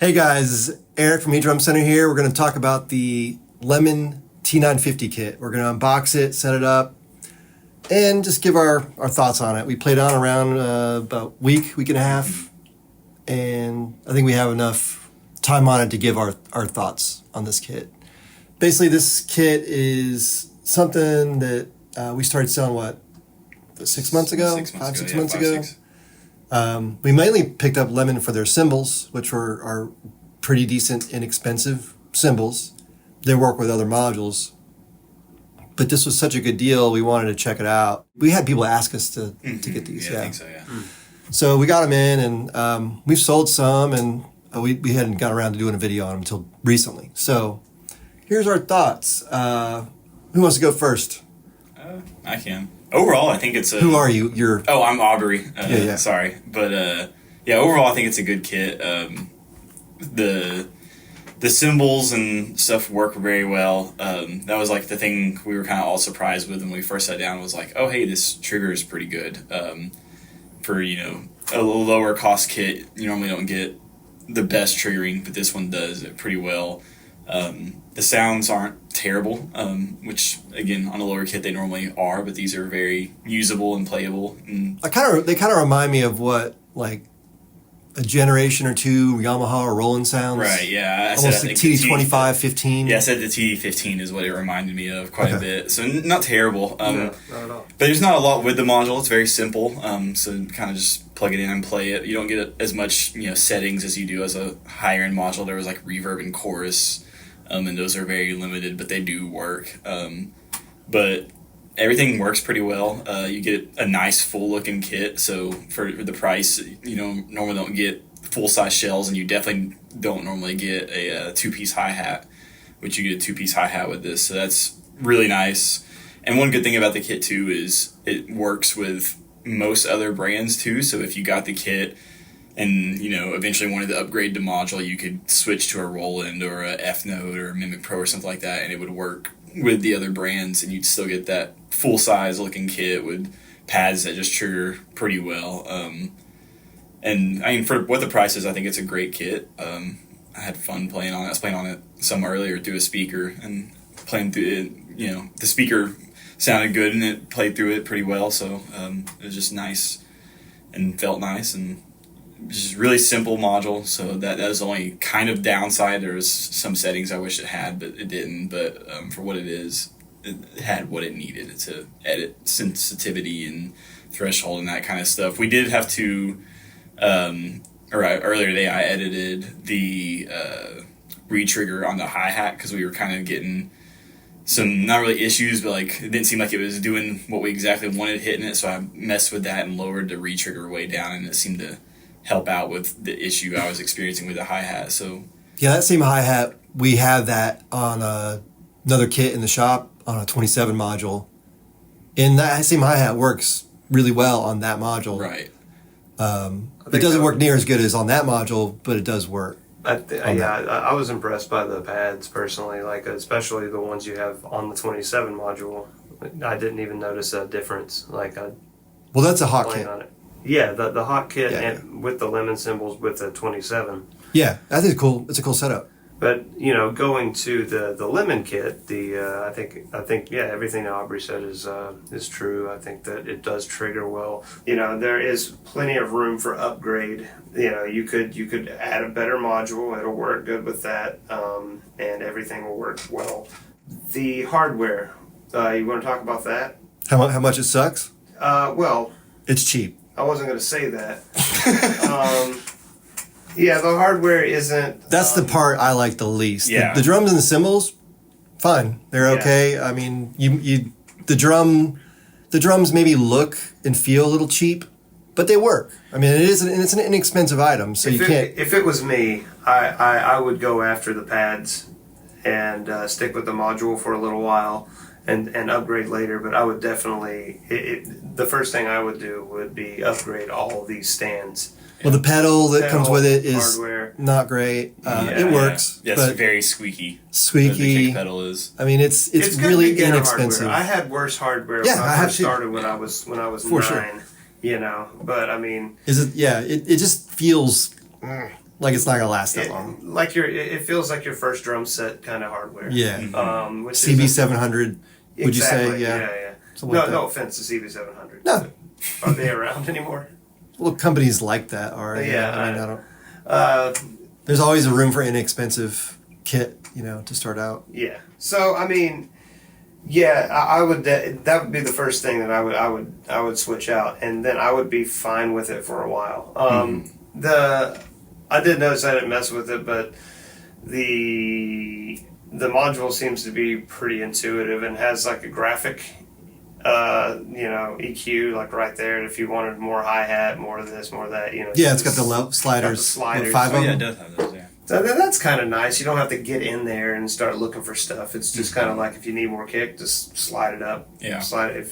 Hey guys, Eric from Edrumcenter here. We're going to talk about the Lemon T950 kit. We're going to unbox it, set it up, and just give our thoughts on it. We played on around about a week and a half, and I think we have enough time on it to give our thoughts on this kit. Basically, this kit is something that we started selling, 6 months ago? 6 months ago. We mainly picked up Lemon for their cymbals, which are pretty decent, inexpensive cymbals. They work with other modules. But this was such a good deal, we wanted to check it out. We had people ask us to get these. Yeah, I think so, yeah. So we got them in, and we've sold some, and we hadn't got around to doing a video on them until recently. So here's our thoughts. Who wants to go first? I can. Overall, I think it's a... Who are you? Oh, I'm Aubrey. Yeah. Sorry. But, overall, I think it's a good kit. The cymbals and stuff work very well. That was, the thing we were kind of all surprised with when we first sat down was oh, hey, this trigger is pretty good. For, a lower cost kit, you normally don't get the best triggering, but this one does it pretty well. The sounds aren't terrible, which again on a lower kit they normally are, but these are very usable and playable. And they kind of remind me of what a generation or two Yamaha or Roland sounds. Right. Yeah. Almost like TD-2515. Yeah, I said the TD-15 is what it reminded me of quite a bit. So not terrible. No, not at all. But there's not a lot with the module. It's very simple. So kind of just plug it in and play it. You don't get as much settings as you do as a higher end module. There was reverb and chorus. And those are very limited, but they do work. But everything works pretty well. You get a nice full-looking kit, so for the price, normally don't get full-size shells, and you definitely don't normally get a two-piece hi-hat, which you get a two-piece hi-hat with this, so that's really nice. And one good thing about the kit, too, is it works with most other brands, too, so if you got the kit and eventually wanted to upgrade to module, you could switch to a Roland or a F-Note or a Mimic Pro or something like that, and it would work with the other brands, and you'd still get that full-size looking kit with pads that just trigger pretty well. And I mean, for what the price is, I think it's a great kit. I had fun playing on it. I was playing on it some earlier through a speaker and playing through it. The speaker sounded good and it played through it pretty well, so it was just nice and felt nice, and just really simple module, so that was the only kind of downside. There was some settings I wish it had, but it didn't. But for what it is, it had what it needed to edit sensitivity and threshold and that kind of stuff. We did have to, earlier today I edited the re-trigger on the hi-hat because we were kind of getting some, not really issues, but it didn't seem like it was doing what we exactly wanted hitting it, so I messed with that and lowered the re-trigger way down, and it seemed to help out with the issue I was experiencing with the hi-hat. So yeah, that same hi-hat, we have that on another kit in the shop on a 27 module, and that same hi-hat works really well on that module. Right. It doesn't work near as good as on that module, but it does work. I was impressed by the pads personally, especially the ones you have on the 27 module. I didn't even notice a difference. Well, that's a hot kit. On it. Yeah, the hot kit and with the Lemon cymbals with the 27. Yeah, I think it's cool. It's a cool setup. But going to the Lemon kit, I think everything Aubrey said is true. I think that it does trigger well. There is plenty of room for upgrade. You could add a better module. It'll work good with that, and everything will work well. The hardware, you want to talk about that? How much it sucks? Well, it's cheap. I wasn't going to say that. The hardware isn't... That's the part I like the least. Yeah. The drums and the cymbals, fine. They're okay. I mean, the drums maybe look and feel a little cheap, but they work. I mean, it's an inexpensive item, so If it was me, I would go after the pads and stick with the module for a little while and upgrade later, but I would definitely... the first thing I would do would be upgrade all of these stands. Well, the pedal that comes with it is hardware. Not great. It works. Yeah, but it's very squeaky. Squeaky. The kick pedal is. I mean, it's really inexpensive. Hardware. I had worse hardware when I first started when I was 9. Sure. But I mean, is it? Yeah, it just feels Like it's not gonna last that long. Like it feels like your first drum set kind of hardware. Yeah. Which CB700. Would you say? exactly, Yeah. Yeah. Something like that. No offense to CB700. No. Are they around anymore? Well, companies like that are. Yeah, I mean, I don't. There's always a room for inexpensive kit, to start out. Yeah. So I mean, yeah, I would. That would be the first thing that I would switch out, and then I would be fine with it for a while. I did notice I didn't mess with it, but the module seems to be pretty intuitive and has like a graphic, EQ like right there. If you wanted more hi hat, more of this, more of that, Yeah, it's got the sliders. sliders. Five Oh, of yeah, it them. does have those, yeah. So that's kind of nice. You don't have to get in there and start looking for stuff. It's just kind of like if you need more kick, just slide it up. Yeah. Slide it,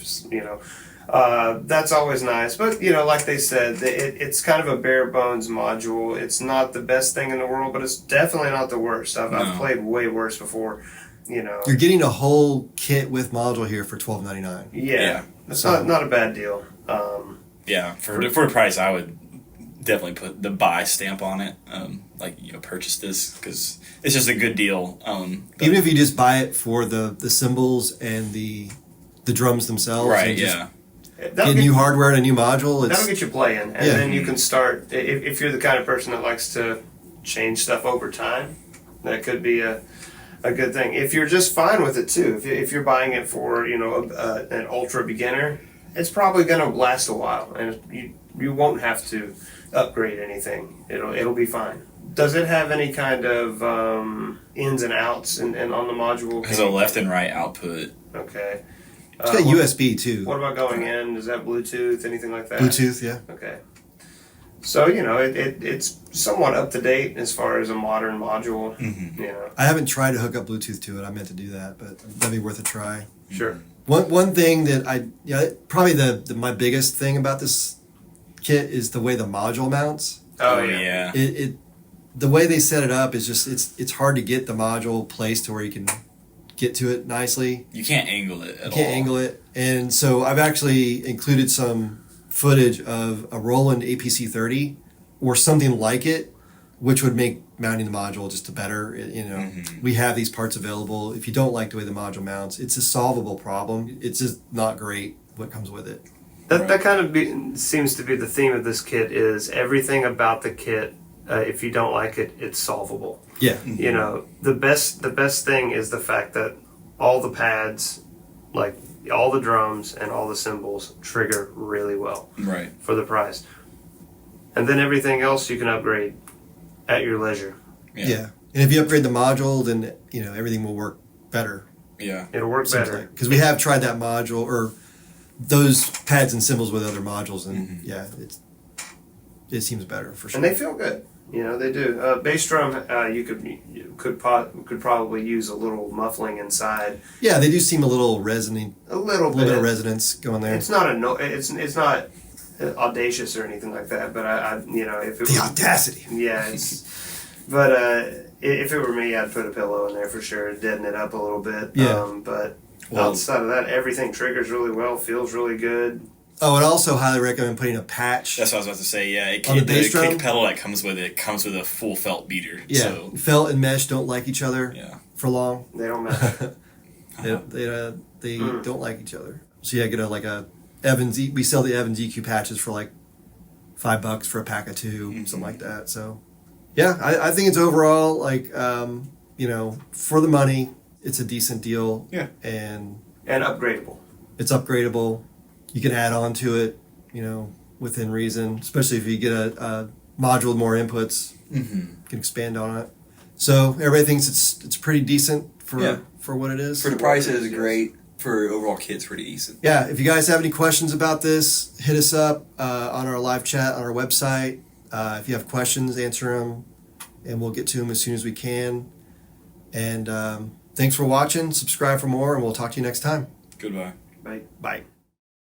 that's always nice. But like they said, it's kind of a bare bones module. It's not the best thing in the world, but it's definitely not the worst. I've played way worse before. You're getting a whole kit with module here for $12.99. Yeah. It's not a bad deal. Yeah, for a price, I would definitely put the buy stamp on it. Purchase this because it's just a good deal. Even if you just buy it for the cymbals and the drums themselves, right? and just Yeah. get new hardware and a new module. That'll get you playing, and then you can start. If you're the kind of person that likes to change stuff over time, that could be a good thing. If you're just fine with it too, if you're buying it for an ultra beginner, it's probably going to last a while, and you won't have to upgrade anything. It'll be fine. Does it have any kind of ins and outs and on the module? It has a left and right output. Okay. It's got USB too. What about going in? Is that Bluetooth? Anything like that? Bluetooth, yeah. Okay. So it's somewhat up to date as far as a modern module. Mm-hmm. I haven't tried to hook up Bluetooth to it. I meant to do that, but that'd be worth a try. Sure. One thing that probably my biggest thing about this kit is the way the module mounts. Oh yeah. The way they set it up is just it's hard to get the module placed to where you can get to it nicely. You can't angle it at all. You can't angle it, and so I've actually included some footage of a Roland APC-30 or something like it, which would make mounting the module just a better. We have these parts available. If you don't like the way the module mounts, it's a solvable problem. It's just not great what comes with it. That kind of seems to be the theme of this kit is everything about the kit. If you don't like it, it's solvable. Yeah. The best thing is the fact that all the pads, like all the drums and all the cymbals, trigger really well. Right. For the price. And then everything else you can upgrade at your leisure. Yeah. And if you upgrade the module, then everything will work better. Yeah. It'll work better. Because we have tried that module or those pads and cymbals with other modules, and it seems better for sure. And they feel good. They do. Bass drum, you could probably use a little muffling inside. Yeah, they do seem a little resonant. A little bit bit of resonance going there. It's not it's not audacious or anything like that. But if it the audacity. Yeah, but if it were me, I'd put a pillow in there for sure, deaden it up a little bit. Yeah. But outside of that, everything triggers really well, feels really good. Oh, and also highly recommend putting a patch. That's what I was about to say. Yeah, on the bass drum? kick pedal that comes with it comes with a full felt beater. Yeah, So, felt and mesh don't like each other. Yeah. For long. They don't matter. They don't like each other. So yeah, get a Evans. We sell the Evans EQ patches for like $5 for a pack of 2, something like that. So yeah, I think it's overall for the money, it's a decent deal. Yeah. And upgradable. It's upgradable. You can add on to it, within reason, especially if you get a module with more inputs. You can expand on it. So everybody thinks it's pretty decent for what it is. For the price, it is great. For overall kit, it's pretty decent. Yeah, if you guys have any questions about this, hit us up on our live chat on our website. If you have questions, answer them, and we'll get to them as soon as we can. And thanks for watching. Subscribe for more, and we'll talk to you next time. goodbye. Bye. Bye.